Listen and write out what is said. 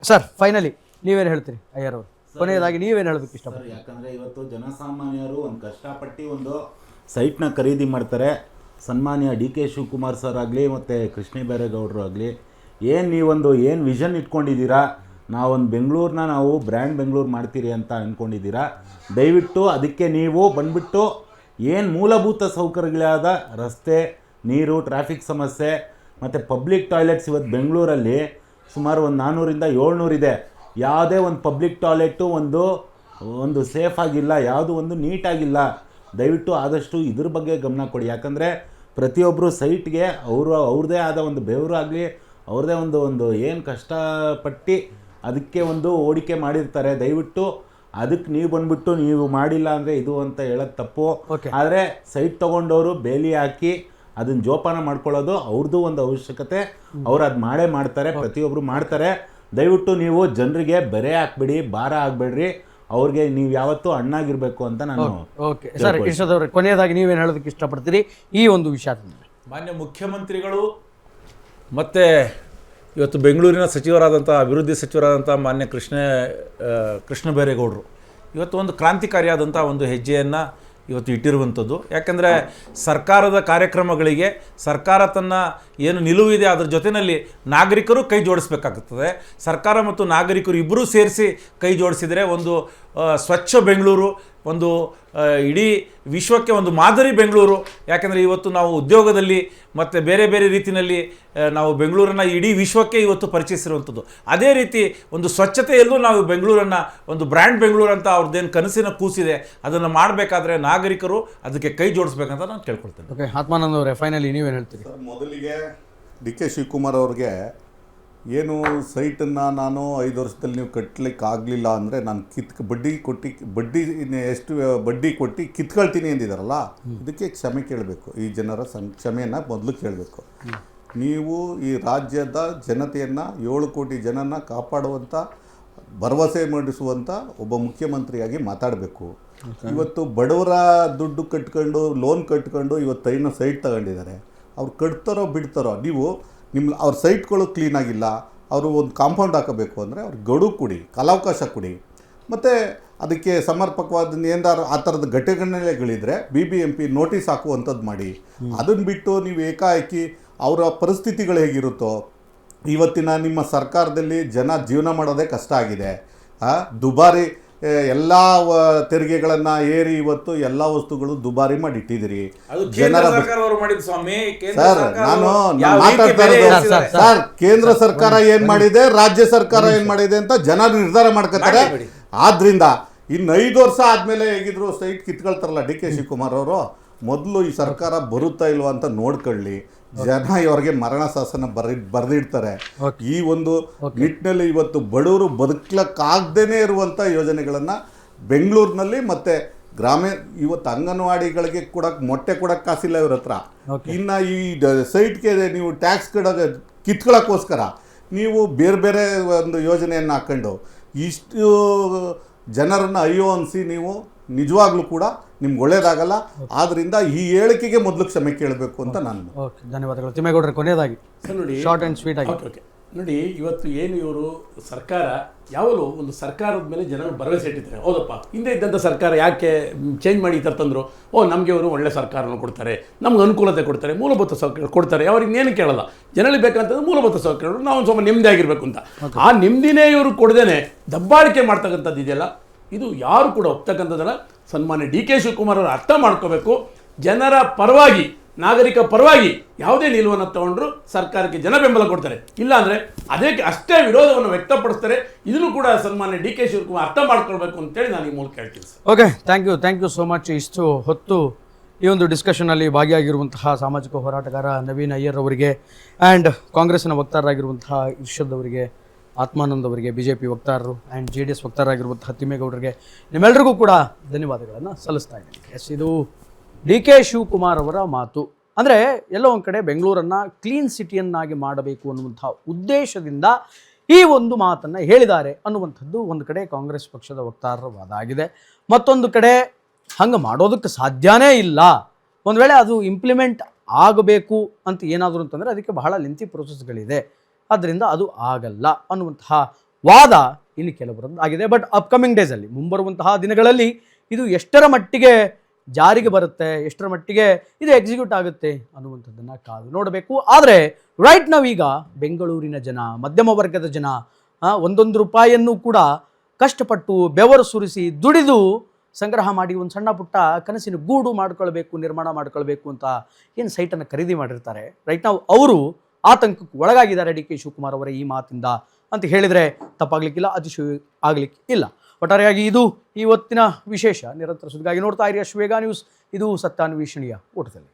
Sir finally ನೀವೇನು ಹೇಳ್ತೀರಿ ಅಯ್ಯರ್ ಅವರು? ಕೊನೆಯದಾಗಿ ನೀವೇನು ಹೇಳೋದಕ್ಕೆ ಇಷ್ಟಪಡ್ತೀರಿ? ಯಾಕಂದರೆ ಇವತ್ತು ಜನಸಾಮಾನ್ಯರು ಒಂದು ಕಷ್ಟಪಟ್ಟು ಒಂದು ಸೈಟ್ನ ಖರೀದಿ ಮಾಡ್ತಾರೆ. ಸನ್ಮಾನ್ಯ ಡಿ ಕೆ ಶಿವಕುಮಾರ್ ಸರ್ ಆಗಲಿ ಮತ್ತು ಕೃಷ್ಣ ಬೈರೇಗೌಡರು ಆಗಲಿ ನೀವೊಂದು ವಿಷನ್ ಇಟ್ಕೊಂಡಿದ್ದೀರಾ, ನಾವೊಂದು ಬೆಂಗಳೂರನ್ನ ನಾವು ಬ್ರ್ಯಾಂಡ್ ಬೆಂಗಳೂರು ಮಾಡ್ತೀರಿ ಅಂತ ಅಂದ್ಕೊಂಡಿದ್ದೀರಾ. ದಯವಿಟ್ಟು ಅದಕ್ಕೆ ನೀವು ಬಂದುಬಿಟ್ಟು ಮೂಲಭೂತ ಸೌಕರ್ಯಗಳಾದ ರಸ್ತೆ, ನೀರು, ಟ್ರಾಫಿಕ್ ಸಮಸ್ಯೆ ಮತ್ತು ಪಬ್ಲಿಕ್ ಟಾಯ್ಲೆಟ್ಸ್ ಇವತ್ತು ಬೆಂಗಳೂರಲ್ಲಿ ಸುಮಾರು ಒಂದು 400ರಿಂದ 700 ಇದೆ. ಯಾವುದೇ ಒಂದು ಪಬ್ಲಿಕ್ ಟಾಯ್ಲೆಟು ಒಂದು ಸೇಫ್ ಆಗಿಲ್ಲ, ಯಾವುದೂ ಒಂದು ನೀಟಾಗಿಲ್ಲ. ದಯವಿಟ್ಟು ಆದಷ್ಟು ಇದ್ರ ಬಗ್ಗೆ ಗಮನ ಕೊಡಿ. ಯಾಕಂದರೆ ಪ್ರತಿಯೊಬ್ಬರು ಸೈಟ್ಗೆ ಅವ್ರದ್ದೇ ಆದ ಒಂದು ಬೆವರು ಆಗಲಿ, ಅವ್ರದ್ದೇ ಒಂದು ಕಷ್ಟಪಟ್ಟು ಅದಕ್ಕೆ ಒಂದು ಹೂಡಿಕೆ ಮಾಡಿರ್ತಾರೆ. ದಯವಿಟ್ಟು ಅದಕ್ಕೆ ನೀವು ಬಂದುಬಿಟ್ಟು ನೀವು ಮಾಡಿಲ್ಲ ಅಂದರೆ ಇದು ಅಂತ ಹೇಳೋದು ತಪ್ಪು. ಆದರೆ ಸೈಟ್ ತೊಗೊಂಡವರು ಬೇಲಿ ಹಾಕಿ ಅದನ್ನು ಜೋಪಾನ ಮಾಡ್ಕೊಳ್ಳೋದು ಅವ್ರದ್ದು ಒಂದು ಅವಶ್ಯಕತೆ. ಅವ್ರು ಅದು ಮಾಡ್ತಾರೆ, ಪ್ರತಿಯೊಬ್ಬರು ಮಾಡ್ತಾರೆ. ದಯವಿಟ್ಟು ನೀವು ಜನರಿಗೆ ಬೆರೆ ಹಾಕ್ಬಿಡಿ, ಭಾರ ಆಗಬೇಡ್ರಿ. ಅವ್ರಿಗೆ ನೀವು ಯಾವತ್ತೂ ಅಣ್ಣಾಗಿರ್ಬೇಕು ಅಂತ ನಾನು. ಓಕೆ ಸರ್, ಇಷ್ಟದವ್ರೆ ಕೊನೆಯದಾಗಿ ನೀವೇನು ಹೇಳೋದಕ್ಕೆ ಇಷ್ಟಪಡ್ತೀರಿ ಈ ಒಂದು ವಿಷಯದಿಂದ? ಮಾನ್ಯ ಮುಖ್ಯಮಂತ್ರಿಗಳು ಮತ್ತು ಇವತ್ತು ಬೆಂಗಳೂರಿನ ಸಚಿವರಾದಂಥ ಅಭಿವೃದ್ಧಿ ಸಚಿವರಾದಂಥ ಮಾನ್ಯ ಕೃಷ್ಣ ಬೈರೇಗೌಡರು ಇವತ್ತು ಒಂದು ಕ್ರಾಂತಿಕಾರಿಯಾದಂಥ ಒಂದು ಹೆಜ್ಜೆಯನ್ನು ಇವತ್ತು ಇಟ್ಟಿರುವಂಥದ್ದು. ಯಾಕೆಂದರೆ ಸರ್ಕಾರದ ಕಾರ್ಯಕ್ರಮಗಳಿಗೆ ಸರ್ಕಾರ ತನ್ನ ಏನು ನಿಲುವಿದೆ ಅದರ ಜೊತೆಯಲ್ಲಿ ನಾಗರಿಕರು ಕೈ ಜೋಡಿಸ್ಬೇಕಾಗುತ್ತದೆ. ಸರ್ಕಾರ ಮತ್ತು ನಾಗರಿಕರು ಇಬ್ಬರೂ ಸೇರಿಸಿ ಕೈ ಜೋಡಿಸಿದರೆ ಒಂದು ಸ್ವಚ್ಛ ಬೆಂಗಳೂರು, ಒಂದು ಇಡೀ ವಿಶ್ವಕ್ಕೆ ಒಂದು ಮಾದರಿ ಬೆಂಗಳೂರು. ಯಾಕೆಂದರೆ ಇವತ್ತು ನಾವು ಉದ್ಯೋಗದಲ್ಲಿ ಮತ್ತು ಬೇರೆ ಬೇರೆ ರೀತಿಯಲ್ಲಿ ನಾವು ಬೆಂಗಳೂರನ್ನು ಇಡೀ ವಿಶ್ವಕ್ಕೆ ಇವತ್ತು ಪರಿಚಯಿಸಿರುವಂಥದ್ದು. ಅದೇ ರೀತಿ ಒಂದು ಸ್ವಚ್ಛತೆಯಲ್ಲೂ ನಾವು ಬೆಂಗಳೂರನ್ನು ಒಂದು ಬ್ರ್ಯಾಂಡ್ ಬೆಂಗಳೂರು ಅಂತ ಅವ್ರದ್ದೇನು ಕನಸಿನ ಕೂಸಿದೆ ಅದನ್ನು ಮಾಡಬೇಕಾದ್ರೆ ನಾಗರಿಕರು ಅದಕ್ಕೆ ಕೈ ಜೋಡಿಸ್ಬೇಕಂತ ನಾನು ಕೇಳ್ಕೊಳ್ತೇನೆ. ಓಕೆ, ಆತ್ಮಾನಂದ ಅವರೇ ಫೈನಲಿ ನೀವೇನು ಹೇಳ್ತೀರಿ? ಮೊದಲಿಗೆ ಡಿ ಕೆ ಶಿವಕುಮಾರ್ ಅವ್ರಿಗೆ ಸೈಟನ್ನು ನಾನು 5 ವರ್ಷದಲ್ಲಿ ನೀವು ಕಟ್ಟಲಿಕ್ಕೆ ಆಗಲಿಲ್ಲ ಅಂದರೆ ನಾನು ಬಡ್ಡಿ ಕೊಟ್ಟು ಕಿತ್ಕೊಳ್ತೀನಿ ಅಂದಿದ್ದಾರಲ್ಲ, ಇದಕ್ಕೆ ಕ್ಷಮೆ ಕೇಳಬೇಕು. ಈ ಜನರ ಕ್ಷಮೆಯನ್ನು ಮೊದಲು ಕೇಳಬೇಕು. ನೀವು ಈ ರಾಜ್ಯದ ಜನತೆಯನ್ನು 7 ಕೋಟಿ ಜನನ ಕಾಪಾಡುವಂಥ ಭರವಸೆ ಮೂಡಿಸುವಂಥ ಒಬ್ಬ ಮುಖ್ಯಮಂತ್ರಿಯಾಗಿ ಮಾತಾಡಬೇಕು. ಇವತ್ತು ಬಡವರ ದುಡ್ಡು ಕಟ್ಕೊಂಡು ಲೋನ್ ಕಟ್ಕೊಂಡು ಇವತ್ತು ಸೈಟ್ ತಗೊಂಡಿದ್ದಾರೆ. ಅವ್ರು ಕಟ್ತಾರೋ ಬಿಡ್ತಾರೋ, ನೀವು ಅವ್ರ ಸೈಟ್ಗಳು ಕ್ಲೀನಾಗಿಲ್ಲ, ಅವರು ಒಂದು ಕಾಂಪೌಂಡ್ ಹಾಕಬೇಕು ಅಂದರೆ ಅವ್ರಿಗೆ ಗಡುವು ಕೊಡಿ, ಕಾಲಾವಕಾಶ ಕೊಡಿ. ಮತ್ತು ಅದಕ್ಕೆ ಸಮರ್ಪಕವಾದ ಏನಾರು ಆ ಥರದ ಘಟನೆಗಳಿದ್ರೆ BBMP ನೋಟಿಸ್ ಹಾಕುವಂಥದ್ದು ಮಾಡಿ. ಅದನ್ನು ಬಿಟ್ಟು ನೀವು ಏಕಾಏಕಿ ಅವರ ಪರಿಸ್ಥಿತಿಗಳು ಹೇಗಿರುತ್ತೋ, ಇವತ್ತಿನ ನಿಮ್ಮ ಸರ್ಕಾರದಲ್ಲಿ ಜೀವನ ಮಾಡೋದೇ ಕಷ್ಟ ಆಗಿದೆ. ದುಬಾರಿ ಎಲ್ಲ ತೆರಿಗೆಗಳನ್ನು ಏರಿ ಇವತ್ತು ಎಲ್ಲ ವಸ್ತುಗಳು ದುಬಾರಿ ಮಾಡಿ ಇಟ್ಟಿದ್ದೀರಿ. ಸರ್, ನಾನು ಮಾತಾಡ್ತಾ ಇರೋದು ಸರ್, ಕೇಂದ್ರ ಸರ್ಕಾರ ಏನು ಮಾಡಿದೆ, ರಾಜ್ಯ ಸರ್ಕಾರ ಏನು ಮಾಡಿದೆ ಅಂತ ಜನ ನಿರ್ಧಾರ ಮಾಡ್ಕೊತಾರೆ. ಆದ್ರಿಂದ ಇನ್ನು 5 ವರ್ಷ ಆದಮೇಲೆ ಹೇಗಿದ್ರು ಸೈಟ್ ಕಿತ್ಕೊಳ್ತಾರಲ್ಲ ಡಿ ಕೆ ಶಿವಕುಮಾರ್ ಅವರು, ಮೊದಲು ಈ ಸರ್ಕಾರ ಬರುತ್ತಾ ಇಲ್ವಾ ಅಂತ ನೋಡ್ಕೊಳ್ಳಿ. ಜನ ಇವ್ರಿಗೆ ಮರಣ ಶಾಸನ ಬರೆದಿಡ್ತಾರೆ. ಈ ಒಂದು ನಿಟ್ಟಿನಲ್ಲಿ ಇವತ್ತು ಬಡವರು ಬದುಕಲಿಕ್ಕಾಗದೇ ಇರುವಂಥ ಯೋಜನೆಗಳನ್ನು ಬೆಂಗಳೂರಿನಲ್ಲಿ ಮತ್ತು ಇವತ್ತು ಅಂಗನವಾಡಿಗಳಿಗೆ ಮೊಟ್ಟೆ ಕೊಡೋಕ್ಕೆ ಕಾಸಿಲ್ಲ ಇವ್ರ ಹತ್ರ. ಇನ್ನು ಈ ಸೈಟ್ಗೆ ನೀವು ಟ್ಯಾಕ್ಸ್ ಕಿತ್ಕೊಳ್ಳೋಕ್ಕೋಸ್ಕರ ನೀವು ಬೇರೆ ಬೇರೆ ಒಂದು ಯೋಜನೆಯನ್ನು ಹಾಕ್ಕೊಂಡು ಇಷ್ಟು ಜನರನ್ನು ಅಯ್ಯೋ ಅನಿಸಿ ನೀವು ನಿಜವಾಗ್ಲೂ ಕೂಡ ನಿಮ್ಗೆ ಒಳ್ಳೇದಾಗಲ್ಲ. ಆದ್ದರಿಂದ ಈ ಹೇಳಿಕೆಗೆ ಮೊದಲು ಕ್ಷಮೆ ಕೇಳಬೇಕು ಅಂತ ನಾನು. ಓಕೆ, ಧನ್ಯವಾದಗಳು. ತಿಮ್ಮೇಗೌಡರೆ ಕೊನೆಯದಾಗಿ ನೋಡಿ, ಶಾರ್ಟ್ ಆ್ಯಂಡ್ ಸ್ವೀಟ್ ಆಗಿ. ಓಕೆ ನೋಡಿ, ಇವತ್ತು ಇವರು ಸರ್ಕಾರ ಯಾವಾಗಲೂ ಒಂದು ಸರ್ಕಾರದ ಮೇಲೆ ಜನರು ಭರವಸೆ ಇಟ್ಟಿದ್ದಾರೆ. ಹೌದಪ್ಪ, ಹಿಂದೆ ಇದ್ದಂಥ ಸರ್ಕಾರ ಯಾಕೆ ಚೇಂಜ್ ಮಾಡಿ ಈ ಥರ ತಂದರು? ನಮಗೆ ಅವರು ಒಳ್ಳೆ ಸರ್ಕಾರನ ಕೊಡ್ತಾರೆ, ನಮ್ಗೆ ಅನುಕೂಲತೆ ಕೊಡ್ತಾರೆ, ಮೂಲಭೂತ ಸೌಕರ್ಯ ಕೊಡ್ತಾರೆ. ಅವ್ರಿಗೆ ಇನ್ನೇನು ಕೇಳಲ್ಲ, ಜನರಿಗೆ ಬೇಕಂತಂದ್ರೆ ಮೂಲಭೂತ ಸೌಕರ್ಯಗಳು ನಾವು ಸ್ವಲ್ಪ ನೆಮ್ಮದಿ ಆಗಿರಬೇಕು ಅಂತ. ಆ ನೆಮ್ಮದಿನೇ ಇವರು ಕೊಡದೇನೆ ದಬ್ಬಾಳಿಕೆ ಮಾಡ್ತಕ್ಕಂಥದ್ದು ಇದೆಯಲ್ಲ, ಇದು ಯಾರು ಕೂಡ ಒಪ್ತಕ್ಕಂಥದ್ದಲ್ಲ. ಸನ್ಮಾನ್ಯ ಡಿ ಕೆ ಶಿವಕುಮಾರ್ ಅವರು ಅರ್ಥ ಮಾಡ್ಕೋಬೇಕು. ಜನರ ಪರವಾಗಿ, ನಾಗರಿಕ ಪರವಾಗಿ ಯಾವುದೇ ನಿಲುವನ್ನು ತಗೊಂಡ್ರು ಸರ್ಕಾರಕ್ಕೆ ಜನ ಬೆಂಬಲ ಕೊಡ್ತಾರೆ. ಇಲ್ಲಾಂದರೆ ಅದಕ್ಕೆ ಅಷ್ಟೇ ವಿರೋಧವನ್ನು ವ್ಯಕ್ತಪಡಿಸ್ತಾರೆ. ಇದನ್ನು ಕೂಡ ಸನ್ಮಾನ್ಯ ಡಿ ಕೆ ಶಿವಕುಮಾರ್ ಅರ್ಥ ಮಾಡ್ಕೊಳ್ಬೇಕು ಅಂತೇಳಿ ನಾನು ಈ ಮೂಲಕ ಹೇಳ್ತೀನಿ. Okay, thank you so much. ಇಷ್ಟು ಹೊತ್ತು ಈ ಒಂದು ಡಿಸ್ಕಷನಲ್ಲಿ ಭಾಗಿಯಾಗಿರುವಂತಹ ಸಾಮಾಜಿಕ ಹೋರಾಟಗಾರ ನವೀನ್ ಅಯ್ಯರ್ ಅವರಿಗೆ ಆ್ಯಂಡ್ ಕಾಂಗ್ರೆಸ್ನ ವಕ್ತಾರರಾಗಿರುವಂತಹ ಇರ್ಷದ್ ಅವರಿಗೆ, ಆತ್ಮಾನಂದ್ ಅವರಿಗೆ, BJP ವಕ್ತಾರರು ಆ್ಯಂಡ್ JDS ವಕ್ತಾರರಾಗಿರುವಂತಹ ತಿಮ್ಮೇಗೌಡರಿಗೆ ನಿಮ್ಮೆಲ್ಲರಿಗೂ ಕೂಡ ಧನ್ಯವಾದಗಳನ್ನು ಸಲ್ಲಿಸ್ತಾ ಇದ್ದೀನಿ. ಇದು ಡಿ ಕೆ ಶಿವಕುಮಾರ್ ಅವರ ಮಾತು. ಅಂದರೆ ಎಲ್ಲೋ ಒಂದು ಕಡೆ ಬೆಂಗಳೂರನ್ನು ಕ್ಲೀನ್ ಸಿಟಿಯನ್ನಾಗಿ ಮಾಡಬೇಕು ಅನ್ನುವಂಥ ಉದ್ದೇಶದಿಂದ ಈ ಒಂದು ಮಾತನ್ನು ಹೇಳಿದ್ದಾರೆ ಅನ್ನುವಂಥದ್ದು ಒಂದು ಕಡೆ ಕಾಂಗ್ರೆಸ್ ಪಕ್ಷದ ವಕ್ತಾರರ ವಾದ ಆಗಿದೆ. ಮತ್ತೊಂದು ಕಡೆ ಹಂಗೆ ಮಾಡೋದಕ್ಕೆ ಸಾಧ್ಯನೇ ಇಲ್ಲ. ಒಂದು ವೇಳೆ ಅದು ಇಂಪ್ಲಿಮೆಂಟ್ ಆಗಬೇಕು ಅಂತ ಏನಾದರೂ ಅಂತಂದರೆ ಅದಕ್ಕೆ ಬಹಳ ಲೆಂತಿ ಪ್ರೋಸೆಸ್ಗಳಿದೆ, ಆದ್ದರಿಂದ ಅದು ಆಗಲ್ಲ ಅನ್ನುವಂತಹ ವಾದ ಇನ್ನು ಕೆಲವರದ್ದು ಆಗಿದೆ. ಬಟ್ ಅಪ್ಕಮಿಂಗ್ ಡೇಸಲ್ಲಿ, ಮುಂಬರುವಂತಹ ದಿನಗಳಲ್ಲಿ ಇದು ಎಷ್ಟರ ಮಟ್ಟಿಗೆ ಜಾರಿಗೆ ಬರುತ್ತೆ, ಎಷ್ಟರ ಮಟ್ಟಿಗೆ ಇದು ಎಕ್ಸಿಕ್ಯೂಟ್ ಆಗುತ್ತೆ ಅನ್ನುವಂಥದ್ದನ್ನು ಕಾದು ನೋಡಬೇಕು. ಆದರೆ ರೈಟ್ ನಾವೀಗ ಬೆಂಗಳೂರಿನ ಜನ, ಮಧ್ಯಮ ವರ್ಗದ ಜನ ಒಂದೊಂದು ರೂಪಾಯಿಯನ್ನು ಕೂಡ ಕಷ್ಟಪಟ್ಟು ಬೆವರು ಸುರಿಸಿ ದುಡಿದು ಸಂಗ್ರಹ ಮಾಡಿ ಒಂದು ಸಣ್ಣ ಪುಟ್ಟ ಕನಸಿನ ಗೂಡು ಮಾಡ್ಕೊಳ್ಬೇಕು, ನಿರ್ಮಾಣ ಮಾಡ್ಕೊಳ್ಬೇಕು ಅಂತ ಏನು ಸೈಟನ್ನು ಖರೀದಿ ಮಾಡಿರ್ತಾರೆ, ರೈಟ್ ನಾವು ಅವರು ಆತಂಕಕ್ಕೆ ಒಳಗಾಗಿದ್ದಾರೆ ಡಿ ಕೆ ಶಿವಕುಮಾರ್ ಅವರ ಈ ಮಾತಿಂದ ಅಂತ ಹೇಳಿದರೆ ತಪ್ಪಾಗಲಿಕ್ಕಿಲ್ಲ, ಅತಿಶಯ ಆಗಲಿಕ್ಕೆ ಇಲ್ಲ. ಒಟ್ಟಾರೆಯಾಗಿ ಇದು ಇವತ್ತಿನ ವಿಶೇಷ. ನಿರಂತರ ಸುದ್ದಿಗಾಗಿ ನೋಡ್ತಾ ಇರಿ ಅಶ್ವೇಗ ನ್ಯೂಸ್. ಇದು ಸತ್ಯಾನ್ವೇಷಣೆಯ ಓಟದಲ್ಲಿ.